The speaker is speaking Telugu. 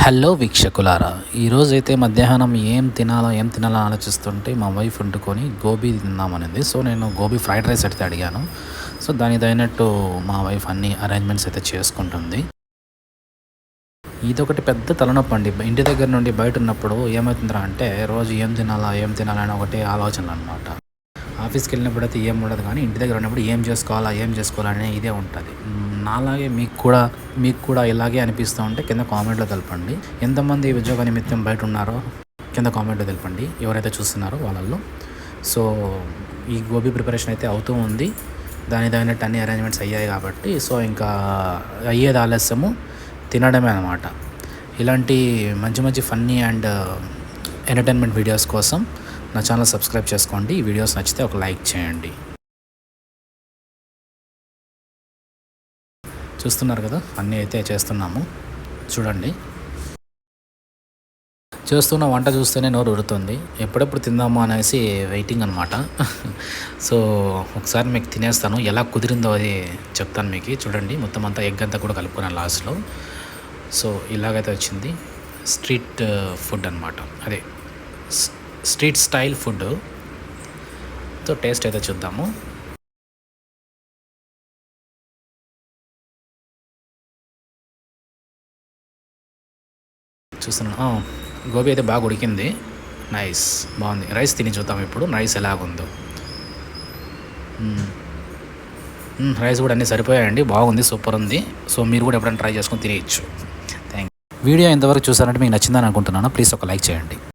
హలో వీక్షకులారా, ఈరోజైతే మధ్యాహ్నం ఏం తినాలో ఆలోచిస్తుంటే మా వైఫ్ వండుకొని గోబీ తిందామనింది. సో నేను గోబీ ఫ్రైడ్ రైస్ అయితే అడిగాను. సో దానికి తగినట్టు మా వైఫ్ అన్ని అరేంజ్మెంట్స్ అయితే చేసుకుంటుంది. ఇదొకటి పెద్ద తలనొప్పి అండి. ఇంటి దగ్గర నుండి బయట ఉన్నప్పుడు ఏమవుతుందిరా అంటే రోజు ఏం తినాలా అని ఒకటే ఆలోచనలు అనమాట. ఆఫీస్కి వెళ్ళినప్పుడు అయితే ఏం ఉండదు, కానీ ఇంటి దగ్గర ఉన్నప్పుడు ఏం చేసుకోవాలనే ఇదే ఉంటుంది. నాలాగే మీకు కూడా ఇలాగే అనిపిస్తూ ఉంటే కింద కామెంట్లో తెలపండి. ఎంతమంది ఉద్యోగ నిమిత్తం బయట ఉన్నారో కింద కామెంట్లో తెలపండి, ఎవరైతే చూస్తున్నారో వాళ్ళల్లో. సో ఈ గోబీ ప్రిపరేషన్ అయితే అవుతూ ఉంది. దాని తగినట్టు అన్ని అరేంజ్మెంట్స్ అయ్యాయి కాబట్టి సో ఇంకా అయ్యేది ఆలస్యము, తినడమే అనమాట. ఇలాంటి మంచి మంచి ఫన్నీ అండ్ ఎంటర్టైన్మెంట్ వీడియోస్ కోసం నా ఛానల్ సబ్స్క్రైబ్ చేసుకోండి. ఈ వీడియోస్ నచ్చితే ఒక లైక్ చేయండి. చూస్తున్నారు కదా, అన్నీ అయితే చేస్తున్నాము చూడండి. చేస్తున్న వంట చూస్తేనే నోరు ఊరుతుంది. ఎప్పుడెప్పుడు తిందామా అనేసి వెయిటింగ్ అనమాట. సో ఒకసారి మీకు తినేస్తాను, ఎలా కుదిరిందో అది చెప్తాను మీకు. చూడండి, మొత్తం అంతా ఎగ్ అంతా కూడా కలుపుకున్నాను లాస్ట్లో. సో ఇలాగైతే వచ్చింది. స్ట్రీట్ ఫుడ్ అనమాట, అదే street style food. So taste అయితే చూద్దాము. చూస్తున్నాను, గోబీ అయితే బాగా ఉడికింది. నైస్, బాగుంది. రైస్ తిని చూద్దాం ఇప్పుడు రైస్ ఎలాగుందో. రైస్ కూడా అన్నీ సరిపోయాయండి, బాగుంది, సూపర్ ఉంది. సో మీరు కూడా ఎప్పుడైనా ట్రై చేసుకొని తినేయచ్చు. Thank you. వీడియో ఎంతవరకు చూసారంటే మీకు నచ్చిందని అనుకుంటున్నాను. ప్లీజ్ ఒక లైక్ చేయండి.